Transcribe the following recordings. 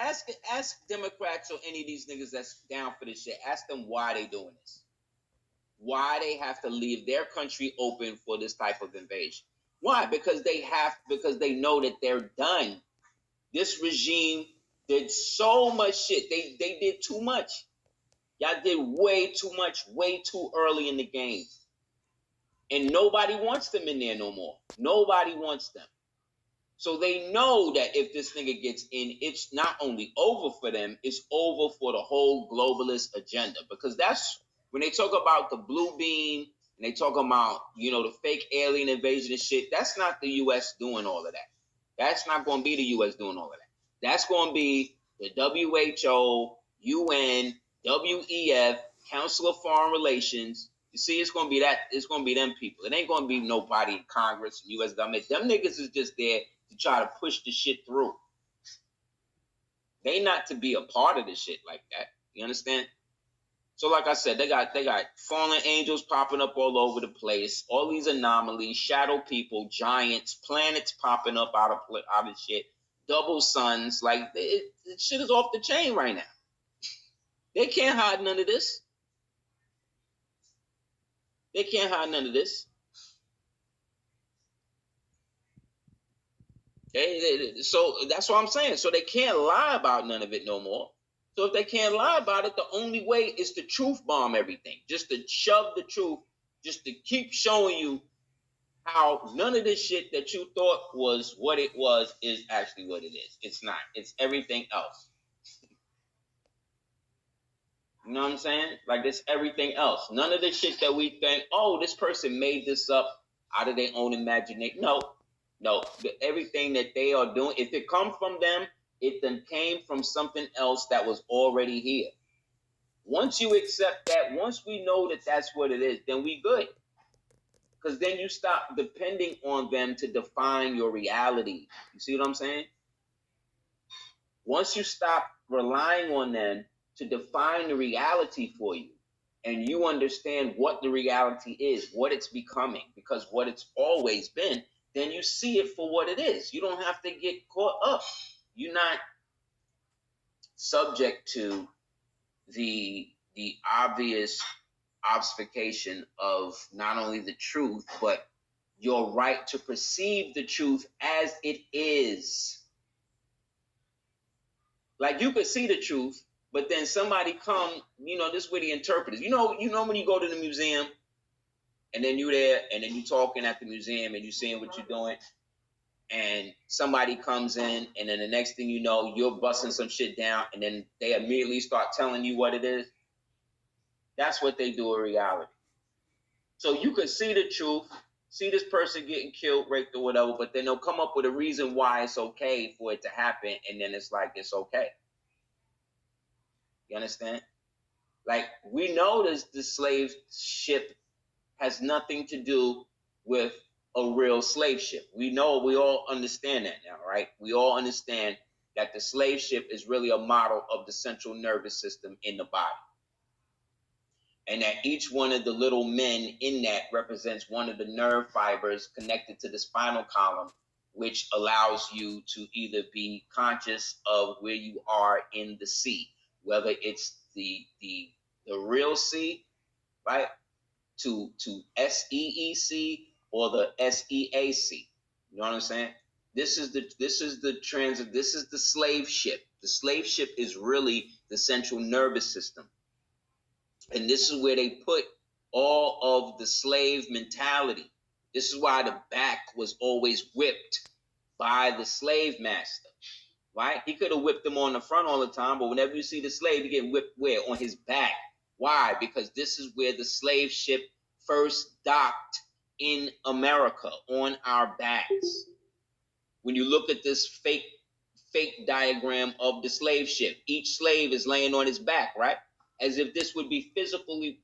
Ask Democrats or any of these niggas that's down for this shit. Ask them why they doing this. Why they have to leave their country open for this type of invasion. Why? Because they know that they're done. This regime did so much shit. They did too much. Y'all did way too much, way too early in the game. And nobody wants them in there no more. Nobody wants them. So they know that if this nigga gets in, it's not only over for them, it's over for the whole globalist agenda. Because that's when they talk about the blue beam and they talk about, the fake alien invasion and shit, that's not the U.S. doing all of that. That's not going to be the U.S. doing all of that. That's going to be the WHO, UN, WEF, Council of Foreign Relations. You see, it's going to be that. It's going to be them people. It ain't going to be nobody in Congress, U.S. government. Them niggas is just there to try to push the shit through. They not to be a part of this shit like that. You understand? So like I said, they got fallen angels popping up all over the place. All these anomalies, shadow people, giants, planets popping up out of shit. Double suns. Like, shit is off the chain right now. They can't hide none of this. They can't hide none of this. So that's what I'm saying. So they can't lie about none of it no more. So if they can't lie about it, the only way is to truth bomb everything. Just to shove the truth, just to keep showing you how none of this shit that you thought was what it was is actually what it is. It's not. It's everything else. You know what I'm saying? Like, it's everything else. None of the shit that we think, oh, this person made this up out of their own imagination. No. Everything that they are doing, if it comes from them, it then came from something else that was already here. Once you accept that, once we know that that's what it is, then we good. Because then you stop depending on them to define your reality. You see what I'm saying? Once you stop relying on them to define the reality for you, and you understand what the reality is, what it's becoming, because what it's always been, then you see it for what it is. You don't have to get caught up. You're not subject to the obvious obfuscation of not only the truth, but your right to perceive the truth as it is. Like, you could see the truth, but then somebody come, this is where the interpreters. You know when you go to the museum and then you there and then you talking at the museum and you seeing what you're doing, and somebody comes in and then the next thing you know, you're busting some shit down and then they immediately start telling you what it is. That's what they do in reality. So you could see the truth, see this person getting killed, raped, or whatever, but then they'll come up with a reason why it's okay for it to happen, and then it's like, it's okay. You understand? Like, we know the slave ship has nothing to do with a real slave ship. We all understand that now, right? We all understand that the slave ship is really a model of the central nervous system in the body. And that each one of the little men in that represents one of the nerve fibers connected to the spinal column, which allows you to either be conscious of where you are in the sea, whether it's the real sea, right, to SEEC or the SEAC. You know what I'm saying? This is the slave ship. The slave ship is really the central nervous system. And this is where they put all of the slave mentality. This is why the back was always whipped by the slave master, right? He could have whipped them on the front all the time, but whenever you see the slave, you get whipped where? On his back. Why? Because this is where the slave ship first docked in America, on our backs. When you look at this fake diagram of the slave ship, each slave is laying on his back, right? As if this would be physically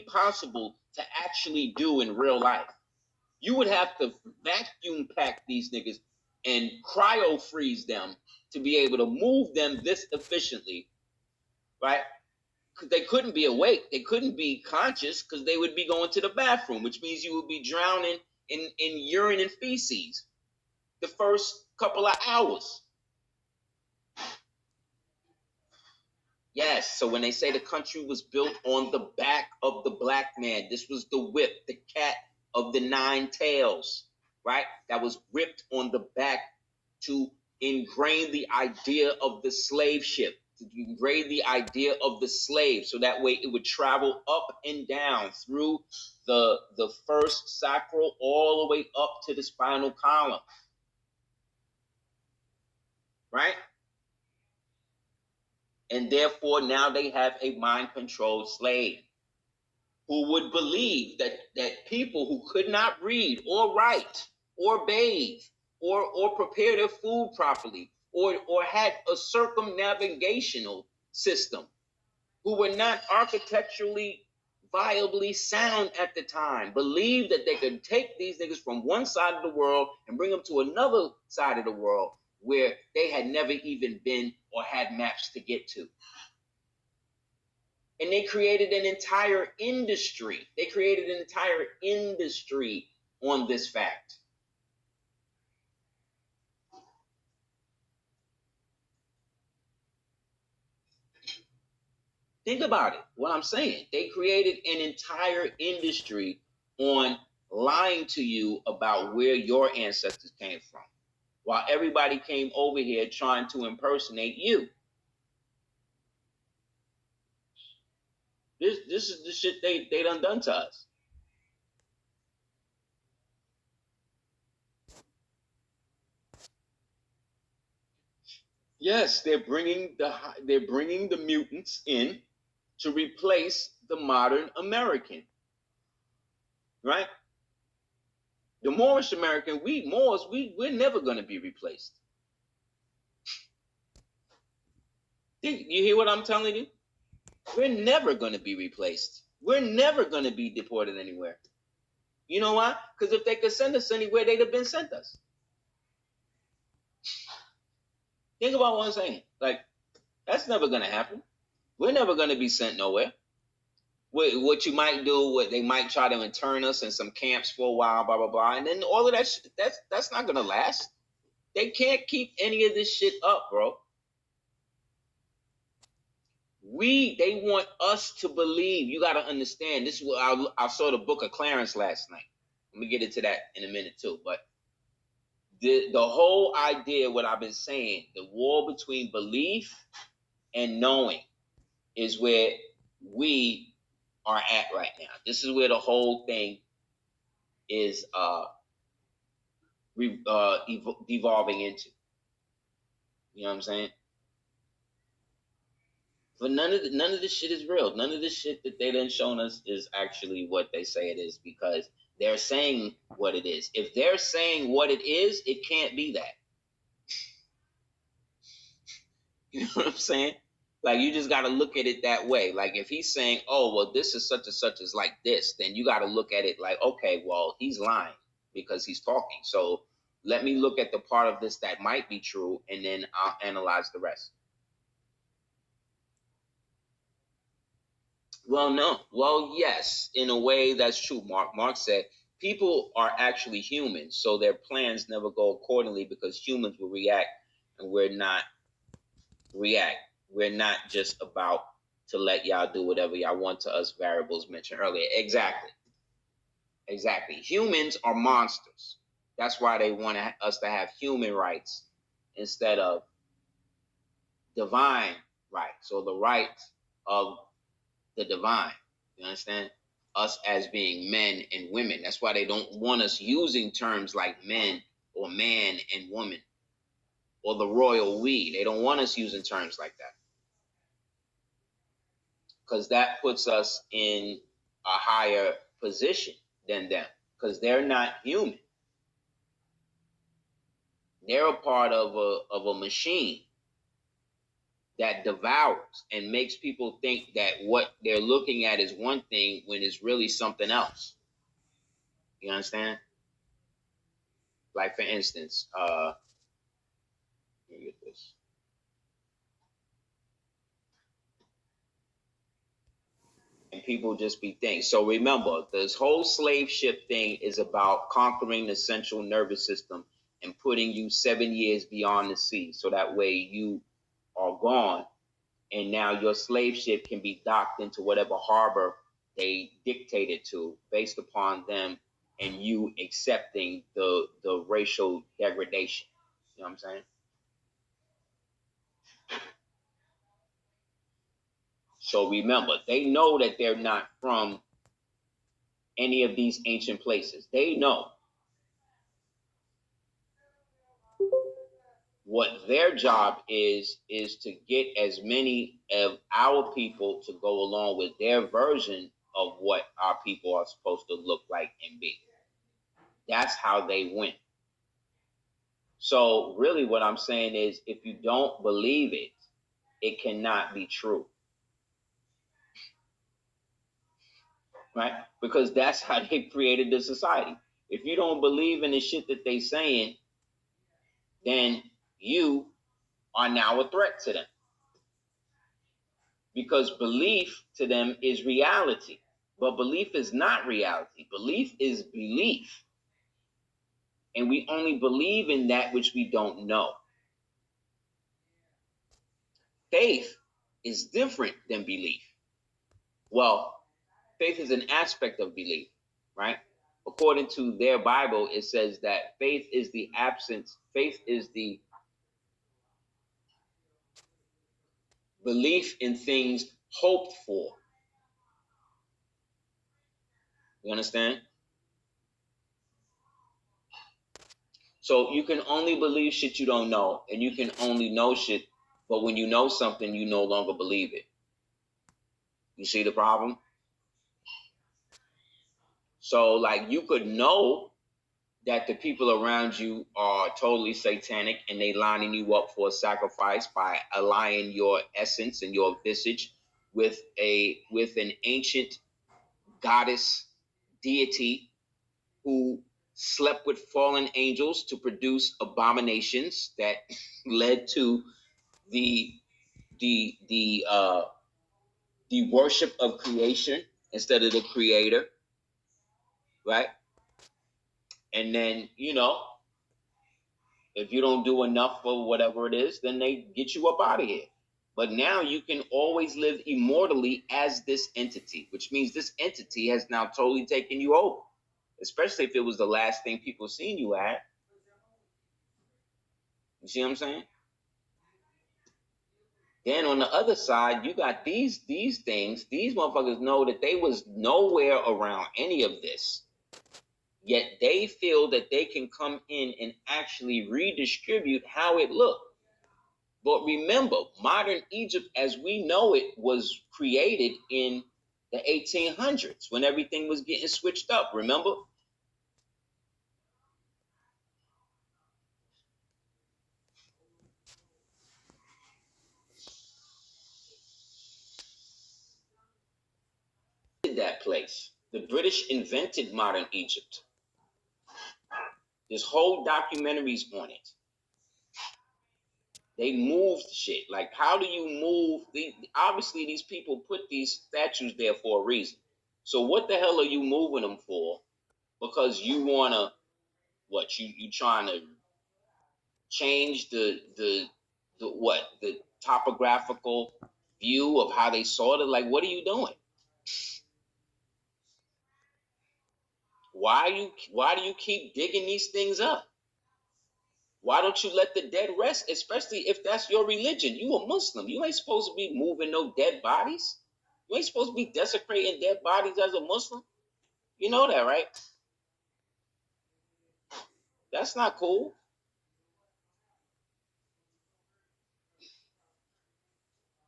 possible to actually do in real life. You would have to vacuum pack these niggas and cryo freeze them to be able to move them this efficiently, right? Because they couldn't be awake, they couldn't be conscious, because they would be going to the bathroom, which means you would be drowning in urine and feces the first couple of hours. Yes. So when they say the country was built on the back of the black man, this was the whip, the cat of the 9 tails, right? That was whipped on the back to ingrain the idea of the slave ship, to ingrain the idea of the slave, so that way it would travel up and down through the first sacral all the way up to the spinal column, right? And therefore now they have a mind-controlled slave who would believe that people who could not read or write or bathe or prepare their food properly or had a circumnavigational system, who were not architecturally viably sound at the time, believed that they could take these niggas from one side of the world and bring them to another side of the world where they had never even been or had maps to get to. And they created an entire industry. They created an entire industry on this fact. Think about it, what I'm saying. They created an entire industry on lying to you about where your ancestors came from, while everybody came over here trying to impersonate you. This is the shit they done to us. Yes, they're bringing the mutants in to replace the modern American, right? The Moorish American, we Moors, we're never going to be replaced. You hear what I'm telling you? We're never going to be replaced. We're never going to be deported anywhere. You know why? Because if they could send us anywhere, they'd have been sent us. Think about what I'm saying. Like, that's never going to happen. We're never going to be sent nowhere. What you might do, what they might try to intern us in some camps for a while, blah, blah, blah. And then all of that shit, that's not going to last. They can't keep any of this shit up, bro. They want us to believe. You got to understand. This is what I saw the book of Clarence last night. Let me get into that in a minute too. But the whole idea, what I've been saying, the war between belief and knowing is where we are at right now. This is where the whole thing is devolving into. You know what I'm saying? But none of this shit is real. None of this shit that they done shown us is actually what they say it is, because they're saying what it is. If they're saying what it is, it can't be that. You know what I'm saying? Like, you just got to look at it that way. Like, if he's saying, oh, well, this is such and such is like this, then you got to look at it like, okay, well, he's lying because he's talking. So let me look at the part of this that might be true, and then I'll analyze the rest. Well, no. Well, yes, in a way that's true, Mark. Mark said people are actually humans, so their plans never go accordingly because humans will react, and we're not react. We're not just about to let y'all do whatever y'all want to us variables mentioned earlier. Exactly. Exactly. Humans are monsters. That's why they want us to have human rights instead of divine rights, or the rights of the divine. You understand? Us as being men and women. That's why they don't want us using terms like men or man and woman or the royal we. They don't want us using terms like that, because that puts us in a higher position than them, because they're not human. They're a part of a machine that devours and makes people think that what they're looking at is one thing when it's really something else. You understand? Like, for instance, let me get this. And people just be thinking. So remember, this whole slave ship thing is about conquering the central nervous system and putting you 7 years beyond the sea, so that way you are gone and now your slave ship can be docked into whatever harbor they dictated to, based upon them and you accepting the racial degradation. You know what I'm saying? So remember, they know that they're not from any of these ancient places. They know what their job is to get as many of our people to go along with their version of what our people are supposed to look like and be. That's how they win. So really what I'm saying is, if you don't believe it, it cannot be true. Right? Because that's how they created the society. If you don't believe in the shit that they saying, then you are now a threat to them. Because belief to them is reality. But belief is not reality. Belief is belief. And we only believe in that which we don't know. Faith is different than belief. Well, faith is an aspect of belief, right? According to their Bible, it says that faith is the belief in things hoped for. You understand? So you can only believe shit you don't know, and you can only know shit, but when you know something, you no longer believe it. You see the problem? So, like, you could know that the people around you are totally satanic and they lining you up for a sacrifice by aligning your essence and your visage with an ancient goddess deity who slept with fallen angels to produce abominations that led to the worship of creation instead of the creator, right? And then, if you don't do enough for whatever it is, then they get you up out of here. But now you can always live immortally as this entity, which means this entity has now totally taken you over, especially if it was the last thing people seen you at. You see what I'm saying? Then on the other side, you got these things. These motherfuckers know that they was nowhere around any of this. Yet they feel that they can come in and actually redistribute how it looked. But remember, modern Egypt as we know it was created in the 1800s when everything was getting switched up, remember? That place. The British invented modern Egypt. There's whole documentaries on it. They moved shit. Like, how do you move? Obviously, these people put these statues there for a reason. So what the hell are you moving them for? Because you wanna what? You trying to change the topographical view of how they saw it? Like, what are you doing? Why do you keep digging these things up? Why don't you let the dead rest, especially if that's your religion? You a Muslim. You ain't supposed to be moving no dead bodies. You ain't supposed to be desecrating dead bodies as a Muslim. You know that, right? That's not cool.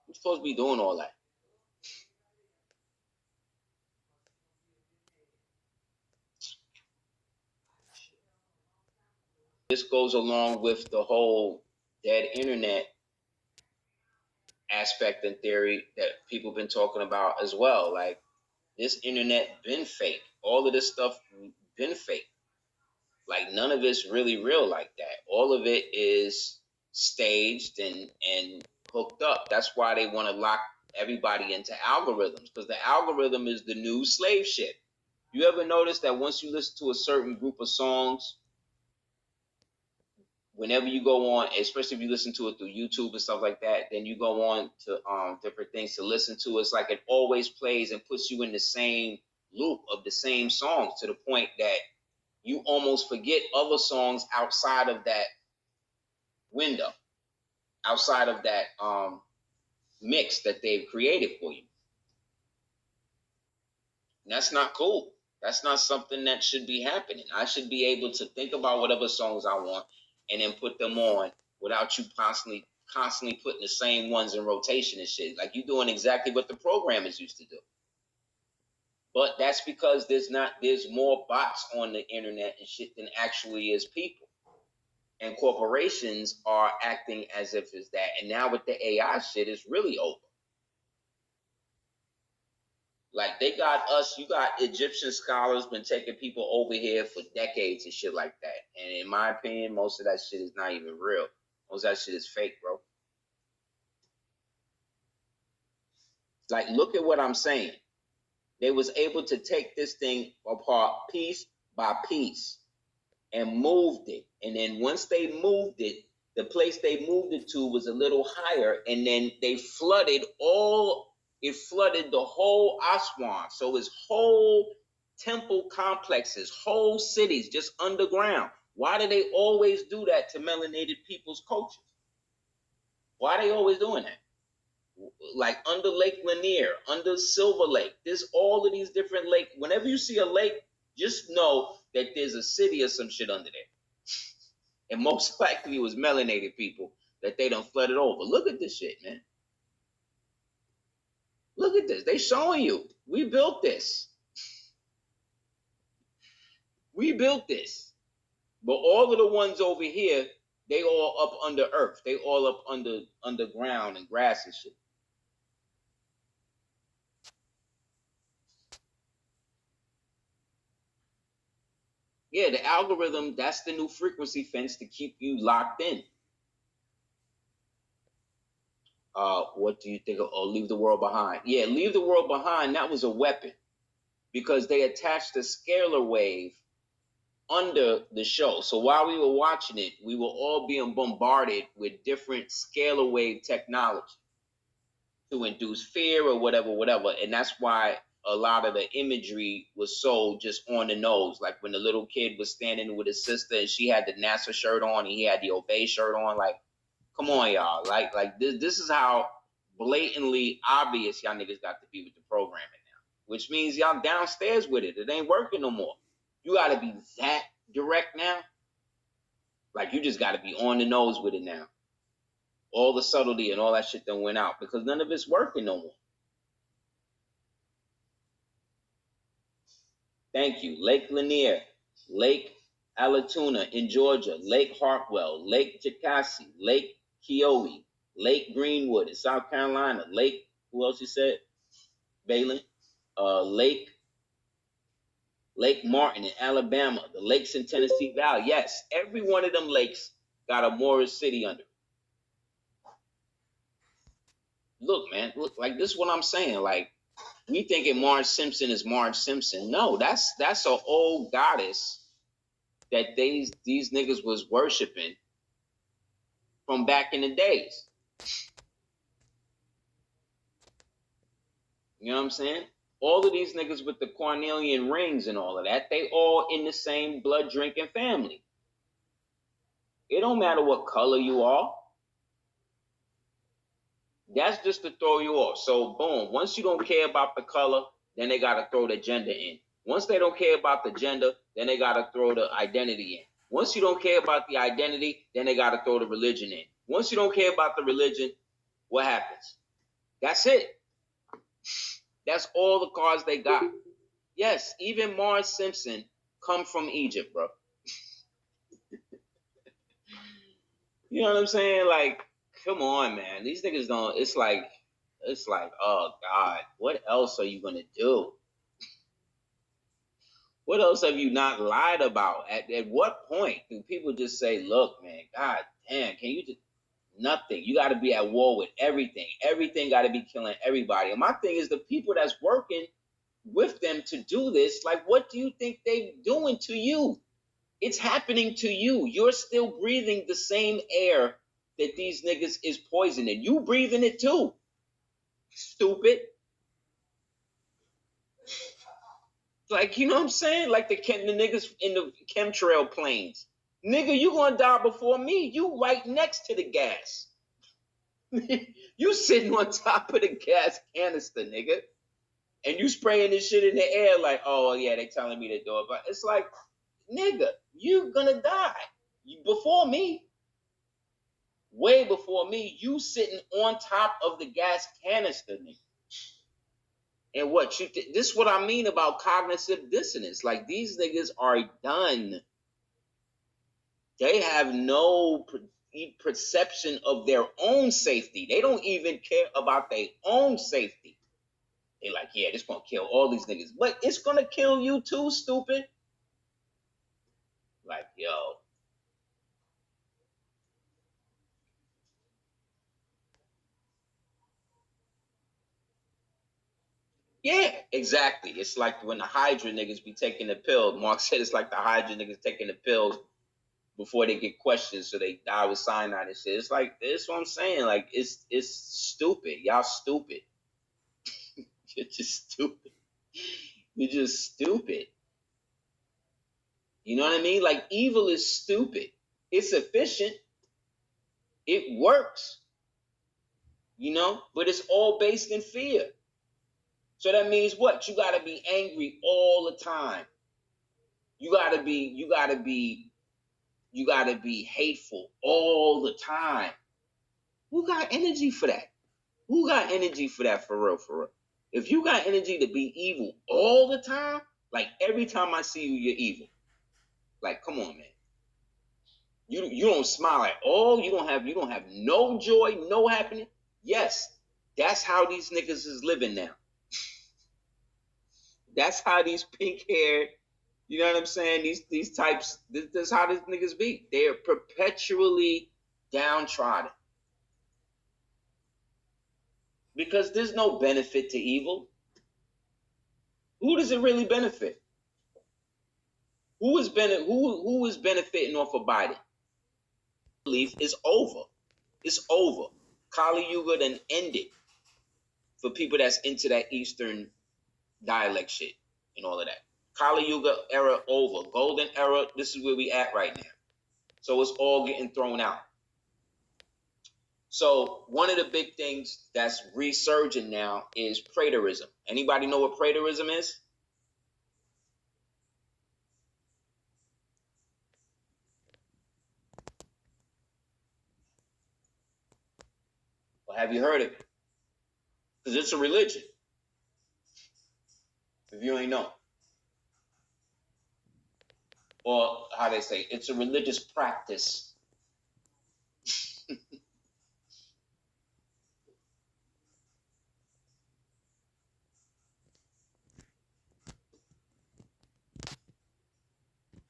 You're supposed to be doing all that. This goes along with the whole dead internet aspect and theory that people have been talking about as well. Like, this internet been fake. All of this stuff been fake. Like, none of it's really real like that. All of it is staged and hooked up. That's why they want to lock everybody into algorithms, because the algorithm is the new slave ship. You ever notice that once you listen to a certain group of songs, whenever you go on, especially if you listen to it through YouTube and stuff like that, then you go on to different things to listen to. It's like it always plays and puts you in the same loop of the same songs to the point that you almost forget other songs outside of that window, outside of that mix that they've created for you. And that's not cool. That's not something that should be happening. I should be able to think about whatever songs I want and then put them on without you constantly putting the same ones in rotation and shit. Like you doing exactly what the programmers used to do. But that's because there's more bots on the internet and shit than actually is people. And corporations are acting as if it's that. And now with the AI shit, it's really over. Like they got us, you got Egyptian scholars been taking people over here for decades and shit like that. And in my opinion, most of that shit is not even real. Most of that shit is fake, bro. Like, look at what I'm saying. They was able to take this thing apart piece by piece and moved it. And then once they moved it, the place they moved it to was a little higher. And then they flooded the whole Aswan. So his whole temple complexes, whole cities just underground. Why do they always do that to melanated people's cultures? Why are they always doing that? Like under Lake Lanier, under Silver Lake, there's all of these different lakes. Whenever you see a lake, just know that there's a city or some shit under there. And most likely it was melanated people that they done flooded over. Look at this shit, man. Look at this. They showing you. We built this. We built this. But all of the ones over here, they all up under earth. They all up underground and grass and shit. Yeah, the algorithm, that's the new frequency fence to keep you locked in. What do you think of, Leave the World Behind? Yeah, Leave the World Behind, that was a weapon. Because they attached a scalar wave under the show. So while we were watching it, we were all being bombarded with different scalar wave technology to induce fear or whatever. And that's why a lot of the imagery was so just on the nose. Like when the little kid was standing with his sister and she had the NASA shirt on and he had the Obey shirt on. Like, come on, y'all. Like this is how blatantly obvious y'all niggas got to be with the programming now. Which means y'all downstairs with it. It ain't working no more. You got to be that direct now. Like you just got to be on the nose with it now. All the subtlety and all that shit done went out because none of it's working no more. Thank you. Lake Lanier, Lake Allatoona in Georgia, Lake Hartwell, Lake Jocassee, Lake Keowee, Lake Greenwood in South Carolina, Lake, who else you said? Balin, Lake Martin in Alabama, the lakes in Tennessee Valley. Yes, every one of them lakes got a Moorish city under it. Look, man, look, like this is what I'm saying. Like, we thinking Marge Simpson is Marge Simpson. No, that's an old goddess that these niggas was worshiping from back in the days. You know what I'm saying? All of these niggas with the cornelian rings and all of that, they all in the same blood drinking family. It don't matter what color you are. That's just to throw you off. So boom, once you don't care about the color, then they gotta throw the gender in. Once they don't care about the gender, then they gotta throw the identity in. Once you don't care about the identity, then they gotta throw the religion in. Once you don't care about the religion, what happens? That's it. That's all the cards they got. Yes, even Marge Simpson come from Egypt, bro. You know what I'm saying? Like, come on, man. These niggas don't. It's like, oh God, what else are you gonna do? What else have you not lied about? At what point do people just say, look, man, God damn, can you just nothing? You got to be at war with everything. Everything got to be killing everybody. And my thing is the people that's working with them to do this, like, what do you think they doing to you? It's happening to you. You're still breathing the same air that these niggas is poisoning. You breathing it too. Stupid. Like, you know what I'm saying? Like the niggas in the chemtrail planes. Nigga, you gonna die before me. You right next to the gas. You sitting on top of the gas canister, nigga. And you spraying this shit in the air like, oh yeah, they telling me to do it. But it's like, nigga, you gonna die. Before me. Way before me. You sitting on top of the gas canister, nigga. And what you this is what I mean about cognitive dissonance. Like, these niggas are done. They have no perception of their own safety. They don't even care about their own safety. They like, yeah, this gonna kill all these niggas, but it's gonna kill you too, stupid. Like, yo. Yeah, exactly. It's like when the Hydra niggas be taking the pill. Mark said it's like the Hydra niggas taking the pills before they get questioned, so they die with cyanide and shit. It's like, this is what I'm saying. Like, it's stupid. Y'all stupid. You're just stupid. You're just stupid. You know what I mean? Like, evil is stupid. It's efficient. It works. You know? But it's all based in fear. So that means what? You gotta be angry all the time. You gotta be hateful all the time. Who got energy for that? Who got energy for that, for real, for real? If you got energy to be evil all the time, like every time I see you, you're evil. Like, come on, man. You don't smile at all. You don't have no joy, no happiness. Yes, that's how these niggas is living now. That's how these pink haired, you know what I'm saying? These types, this is how these niggas be. They're perpetually downtrodden. Because there's no benefit to evil. Who does it really benefit? Who is benefiting off of Biden? Belief is over. It's over. Kali Yuga then ended for people that's into that Eastern dialect shit and all of that. Kali Yuga era over. Golden era, this is where we at right now. So it's all getting thrown out. So one of the big things that's resurging now is preterism. Anybody know what preterism is? Or have you heard of it? Because it's a religion. If you ain't know. Or how they say, it's a religious practice.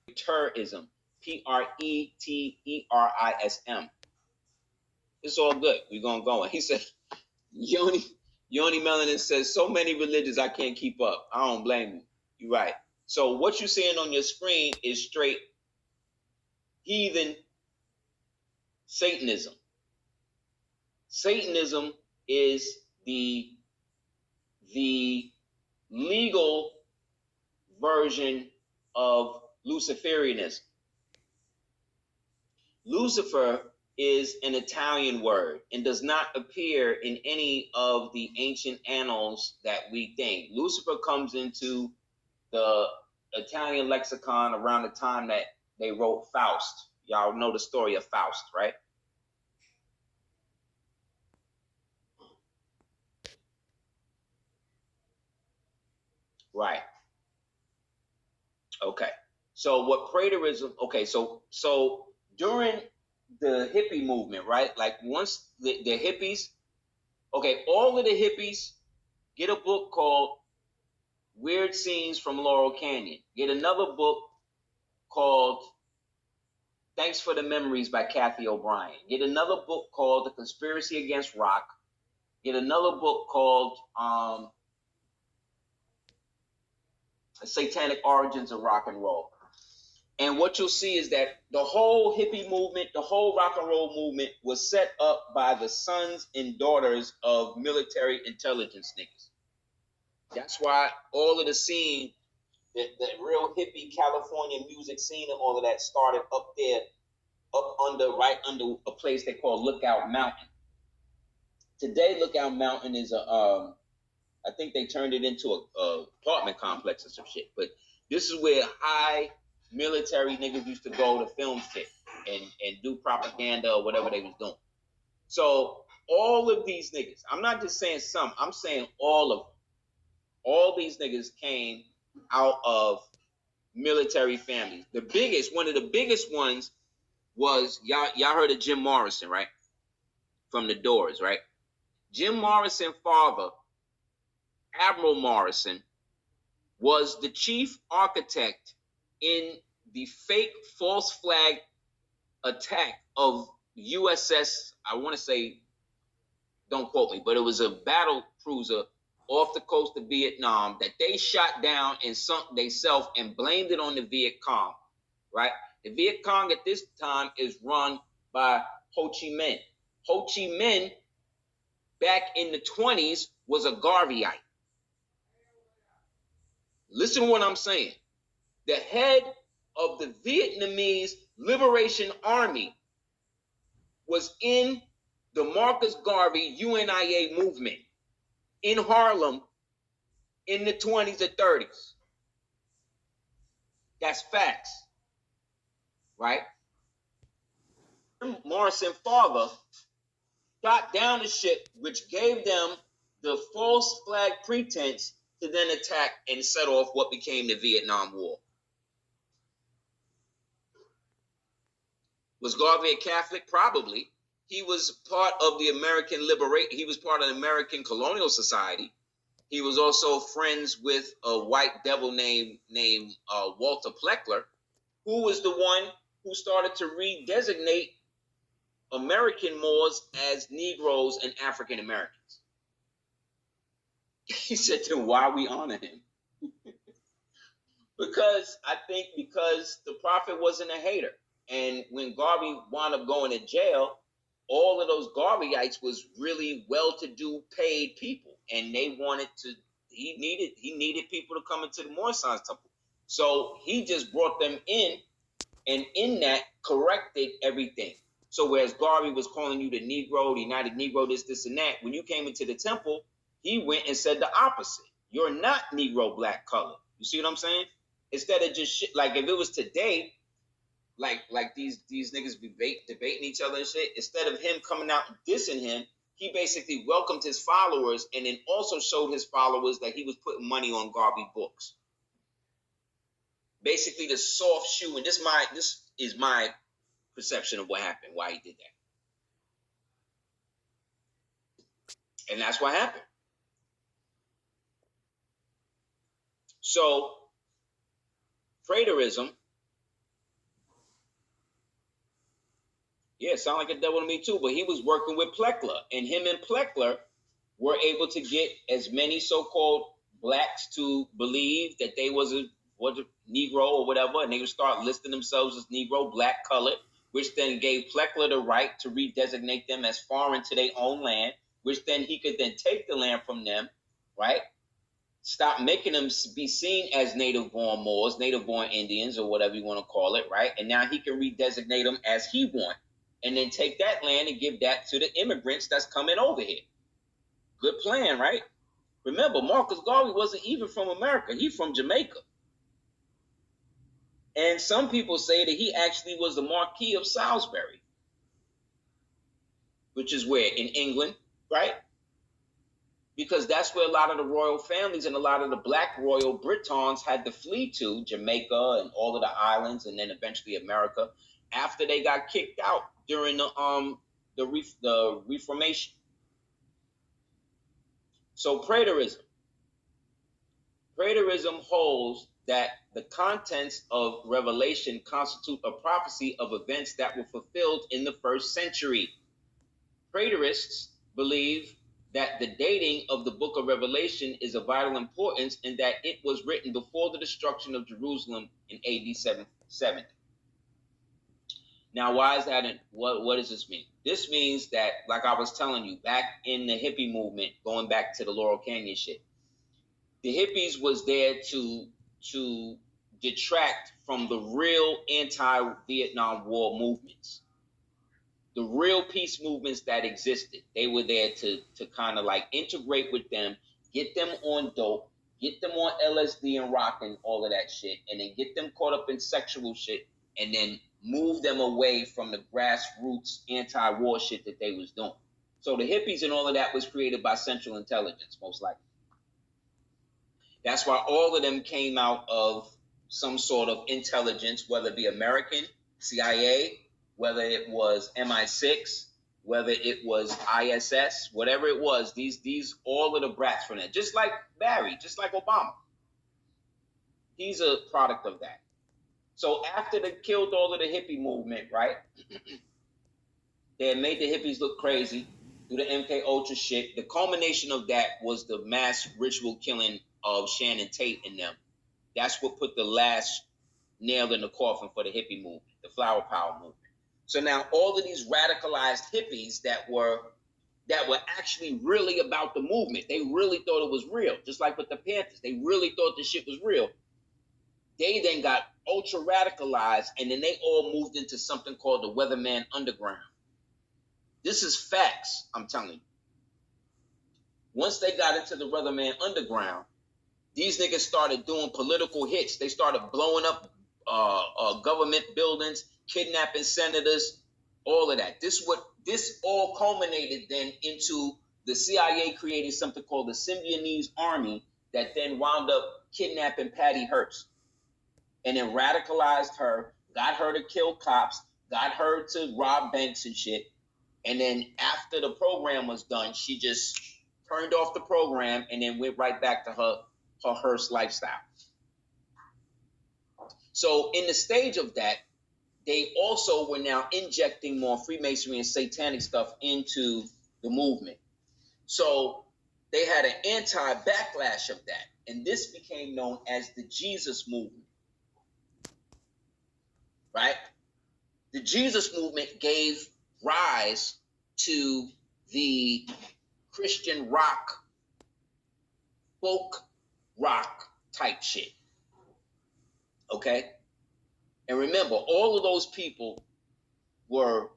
Preterism. Preterism. It's all good. We're going to go. And he said, Yoni Melanin says, so many religions I can't keep up. I don't blame you. You're right. So what you're seeing on your screen is straight heathen Satanism. Satanism is the legal version of Luciferianism. Lucifer is an Italian word and does not appear in any of the ancient annals that we think. Lucifer comes into the Italian lexicon around the time that they wrote Faust. Y'all know the story of Faust, right? Right. Okay. So what preterism, okay, so during the hippie movement, right? Like once the hippies, okay, all of the hippies get a book called Weird Scenes from Laurel Canyon. Get another book called Thanks for the Memories by Kathy O'Brien. Get another book called The Conspiracy Against Rock. Get another book called Satanic Origins of Rock and Roll. And what you'll see is that the whole hippie movement, the whole rock and roll movement was set up by the sons and daughters of military intelligence niggas. That's why all of the scene, the real hippie California music scene and all of that started up there, right under a place they call Lookout Mountain. Today, Lookout Mountain is I think they turned it into a apartment complex or some shit. But this is where high military niggas used to go to film shit and do propaganda or whatever they was doing. So all of these niggas, I'm not just saying some, I'm saying all of them. All these niggas came out of military families. One of the biggest ones was, y'all heard of Jim Morrison, right? From the Doors, right? Jim Morrison's father, Admiral Morrison, was the chief architect in the fake false flag attack of USS, I want to say, don't quote me, but it was a battle cruiser off the coast of Vietnam that they shot down and sunk themselves and blamed it on the Viet Cong, right? The Viet Cong at this time is run by Ho Chi Minh. Ho Chi Minh, back in the 20s, was a Garveyite. Listen to what I'm saying. The head of the Vietnamese Liberation Army was in the Marcus Garvey UNIA movement in Harlem in the 20s or 30s. That's facts, right? Morrison's father shot down the ship, which gave them the false flag pretense to then attack and set off what became the Vietnam War. Was Garvey a Catholic? Probably. He was part of the American Liberation. He was part of the American Colonial Society. He was also friends with a white devil named Walter Pleckler, who was the one who started to redesignate American Moors as Negroes and African Americans. He said, then why we honor him? Because the prophet wasn't a hater. And when Garvey wound up going to jail, all of those Garveyites was really well-to-do paid people. And they he needed people to come into the Moorish Temple. So he just brought them in, and in that corrected everything. So whereas Garvey was calling you the Negro, the United Negro, this, and that, when you came into the temple, he went and said the opposite. You're not Negro, black, color. You see what I'm saying? Instead of just shit, like if it was today, like these niggas debating each other and shit, instead of him coming out and dissing him, he basically welcomed his followers and then also showed his followers that he was putting money on Garvey books. Basically the soft shoe, and this is my perception of what happened, why he did that. And that's what happened. So, preterism, yeah, sound like a devil to me too, but he was working with Pleckler, and him and Pleckler were able to get as many so-called blacks to believe that they was a Negro or whatever, and they would start listing themselves as Negro, black, colored, which then gave Pleckler the right to redesignate them as foreign to their own land, which then he could then take the land from them, right? Stop making them be seen as native-born Moors, native-born Indians, or whatever you want to call it, right? And now he can redesignate them as he want, and then take that land and give that to the immigrants that's coming over here. Good plan, right? Remember, Marcus Garvey wasn't even from America. He's from Jamaica. And some people say that he actually was the Marquis of Salisbury, which is where? In England, right? Because that's where a lot of the royal families and a lot of the black royal Britons had to flee to, Jamaica and all of the islands, and then eventually America, after they got kicked out during the Reformation. So preterism holds that the contents of Revelation constitute a prophecy of events that were fulfilled in the first century. Preterists believe that the dating of the book of Revelation is of vital importance and that it was written before the destruction of Jerusalem in AD 70. Now, why is that? What does this mean? This means that, like I was telling you, back in the hippie movement, going back to the Laurel Canyon shit, the hippies was there to detract from the real anti-Vietnam War movements, the real peace movements that existed. They were there to kind of like integrate with them, get them on dope, get them on LSD and rock and all of that shit, and then get them caught up in sexual shit, and then move them away from the grassroots anti-war shit that they was doing. So the hippies and all of that was created by Central Intelligence, most likely. That's why all of them came out of some sort of intelligence, whether it be American, CIA, whether it was MI6, whether it was ISS, whatever it was, these all of the brats from that. Just like Barry, just like Obama. He's a product of that. So after they killed all of the hippie movement, right? They had made the hippies look crazy through the MK Ultra shit. The culmination of that was the mass ritual killing of Shannon Tate and them. That's what put the last nail in the coffin for the hippie movement, the flower power movement. So now all of these radicalized hippies that were actually really about the movement, they really thought it was real. Just like with the Panthers, they really thought the shit was real. They then got ultra radicalized, and then they all moved into something called the Weatherman Underground. This is facts, I'm telling you. Once they got into the Weatherman Underground, these niggas started doing political hits. They started blowing up government buildings, kidnapping senators, all of that. This all culminated then into the CIA creating something called the Symbionese Army that then wound up kidnapping Patty Hearst. And then radicalized her, got her to kill cops, got her to rob banks and shit. And then after the program was done, she just turned off the program and then went right back to her Hearst lifestyle. So in the stage of that, they also were now injecting more Freemasonry and satanic stuff into the movement. So they had an anti-backlash of that. And this became known as the Jesus movement. Right? The Jesus movement gave rise to the Christian rock, folk rock type shit. Okay? And remember, all of those people were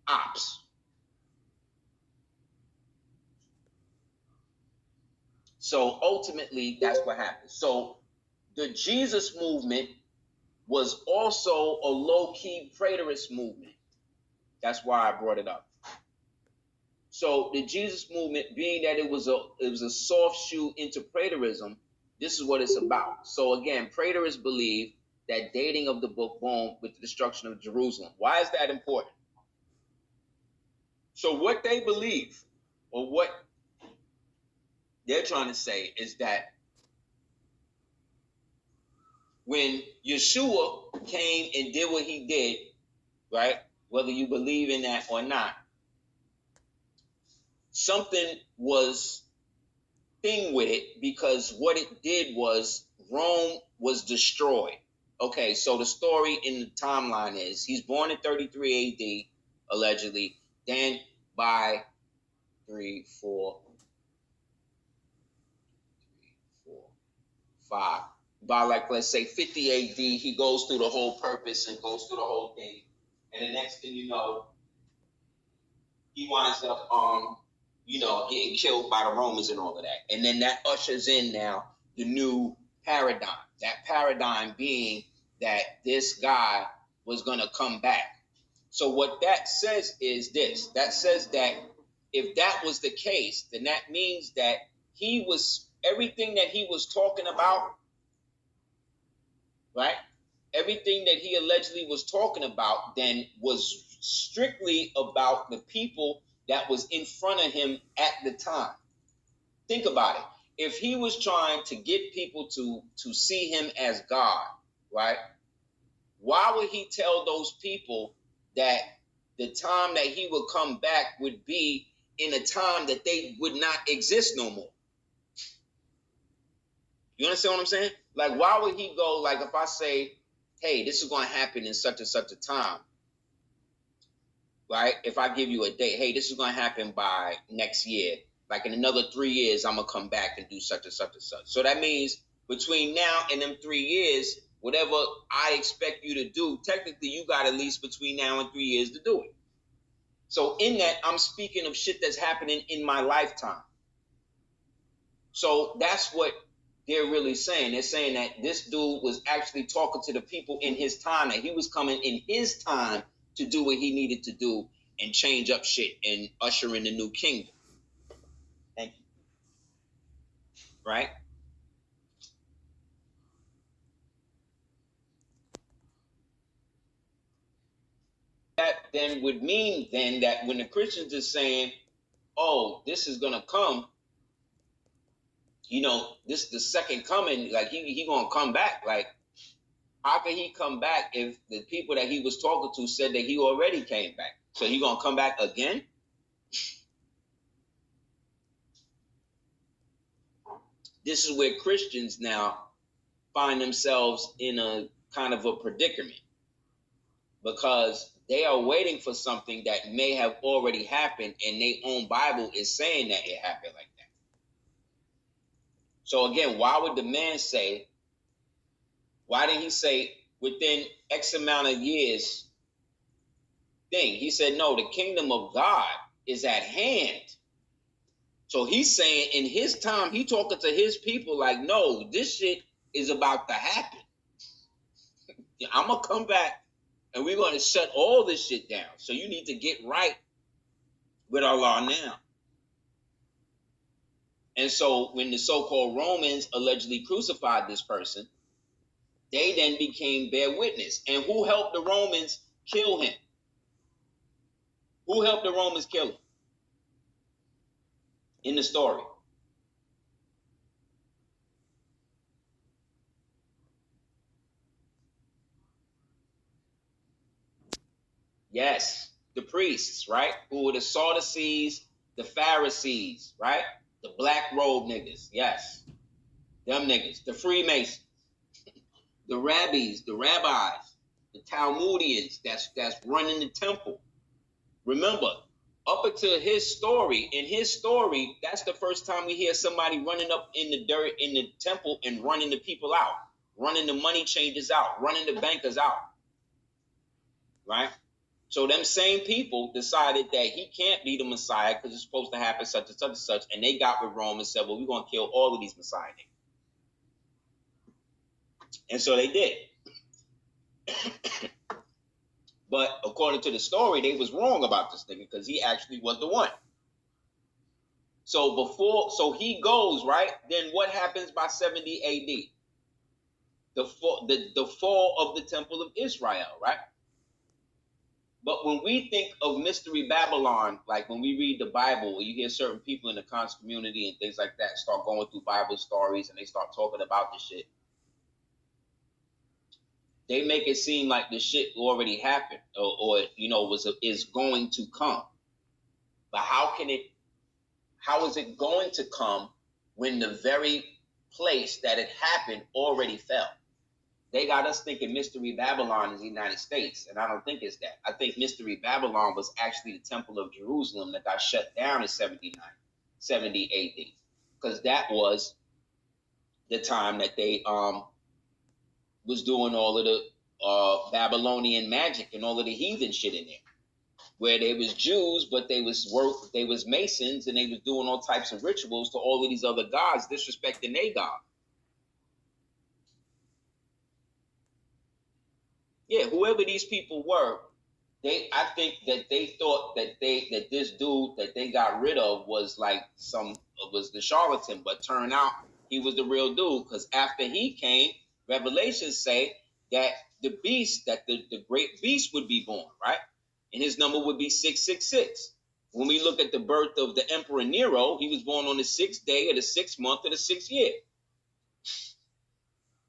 ops. So ultimately, that's what happened. So the Jesus movement was also a low-key preterist movement. That's why I brought it up. So the Jesus movement, being that it was a soft shoe into preterism, this is what it's about. So again, preterists believe that dating of the book boom with the destruction of Jerusalem. Why is that important? So what they believe, or what they're trying to say, is that when Yahshua came and did what he did, right, whether you believe in that or not, something was thing with it, because what it did was Rome was destroyed. Okay, so the story in the timeline is he's born in 33 AD, allegedly. Then by 5, by like, let's say 50 AD, he goes through the whole purpose and goes through the whole thing. And the next thing you know, he winds up, getting killed by the Romans and all of that. And then that ushers in now the new paradigm. That paradigm being that this guy was going to come back. So what that says is this. That says that if that was the case, then that means that everything that he was talking about, right? Everything that he allegedly was talking about then was strictly about the people that was in front of him at the time. Think about it. If he was trying to get people to see him as God, right? Why would he tell those people that the time that he would come back would be in a time that they would not exist no more? You understand what I'm saying? Like, why would he go, like, if I say, hey, this is going to happen in such and such a time, right? If I give you a date, hey, this is going to happen by next year. Like in another 3 years, I'm going to come back and do such and such and such. So that means between now and them 3 years, whatever I expect you to do, technically you got at least between now and 3 years to do it. So in that, I'm speaking of shit that's happening in my lifetime. So that's what they're really saying. They're saying that this dude was actually talking to the people in his time, that he was coming in his time to do what he needed to do and change up shit and usher in the new kingdom. Thank you. Right? That then would mean then that when the Christians are saying, oh, this is going to come, you know, this is the second coming, like he going to come back. Like, how can he come back if the people that he was talking to said that he already came back? So he going to come back again? This is where Christians now find themselves in a kind of a predicament, because they are waiting for something that may have already happened, and their own Bible is saying that it happened like that. So again, why would the man say, why didn't he say within X amount of years thing? He said, no, the kingdom of God is at hand. So he's saying in his time, he talking to his people like, no, this shit is about to happen. I'm going to come back and we're going to shut all this shit down. So you need to get right with Allah now. And so when the so-called Romans allegedly crucified this person, they then became bear witness. And who helped the Romans kill him? Who helped the Romans kill him in the story? Yes, the priests, right? Who were the Sadducees, the Pharisees, right? The black robe niggas, yes. Them niggas, the Freemasons, the rabbis, the Talmudians that's running the temple. Remember, up until his story, in his story, that's the first time we hear somebody running up in the dirt in the temple and running the people out, running the money changers out, running the bankers out, right? So them same people decided that he can't be the Messiah because it's supposed to happen such and such and such, and they got with Rome and said, well, we're going to kill all of these Messiah niggas. And so they did. But according to the story, they was wrong about this nigga because he actually was the one. So he goes, right? Then what happens by 70 AD? The fall of the Temple of Israel, right? But when we think of Mystery Babylon, like when we read the Bible, or you hear certain people in the conscious community and things like that start going through Bible stories and they start talking about this shit, they make it seem like the shit already happened or you know, is going to come. But how is it going to come when the very place that it happened already fell? They got us thinking Mystery Babylon is the United States, and I don't think it's that. I think Mystery Babylon was actually the Temple of Jerusalem that got shut down in 70 AD, because that was the time that they was doing all of the Babylonian magic and all of the heathen shit in there, where they was Jews, but they was Masons, and they was doing all types of rituals to all of these other gods, disrespecting their God. Yeah, whoever these people were, I think that they thought that this dude that they got rid of was was the charlatan, but turned out he was the real dude, because after he came, Revelations say that the beast, that the great beast would be born, right? And his number would be 666. When we look at the birth of the Emperor Nero, he was born on the 6th day of the 6th month of the 6th year.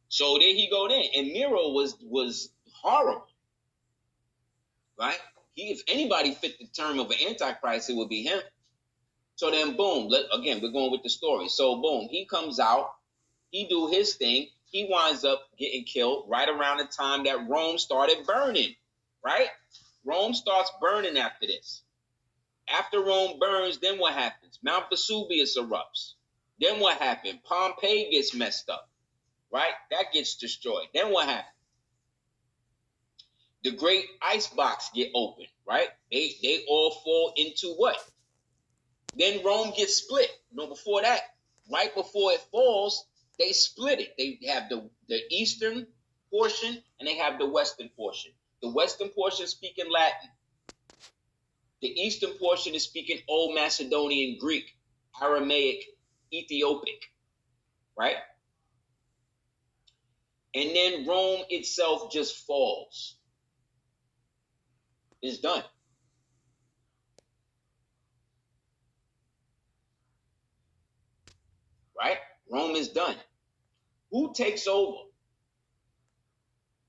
So there he go then. And Nero was horrible, right? If anybody fit the term of an antichrist, it would be him. So then, boom, again, we're going with the story. So boom, he comes out, he do his thing, he winds up getting killed right around the time that Rome started burning, right? Rome starts burning after this. After Rome burns, then what happens? Mount Vesuvius erupts. Then what happened? Pompeii gets messed up, right? That gets destroyed. Then what happened? The great ice box get open, right? They all fall into what? Then Rome gets split. Before that, right before it falls, they split it. They have the eastern portion and they have the western portion. The western portion speaking Latin. The eastern portion is speaking Old Macedonian Greek, Aramaic, Ethiopic, right? And then Rome itself just falls. It's done. Right? Rome is done. Who takes over?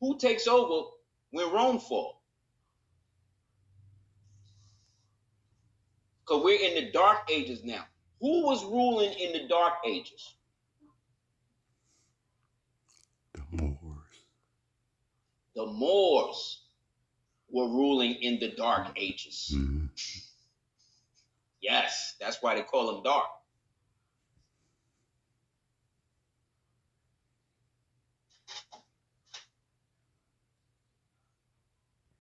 Who takes over when Rome falls? Because we're in the Dark Ages now. Who was ruling in the Dark Ages? The Moors. The Moors were ruling in the Dark Ages. Mm-hmm. Yes, that's why they call them dark.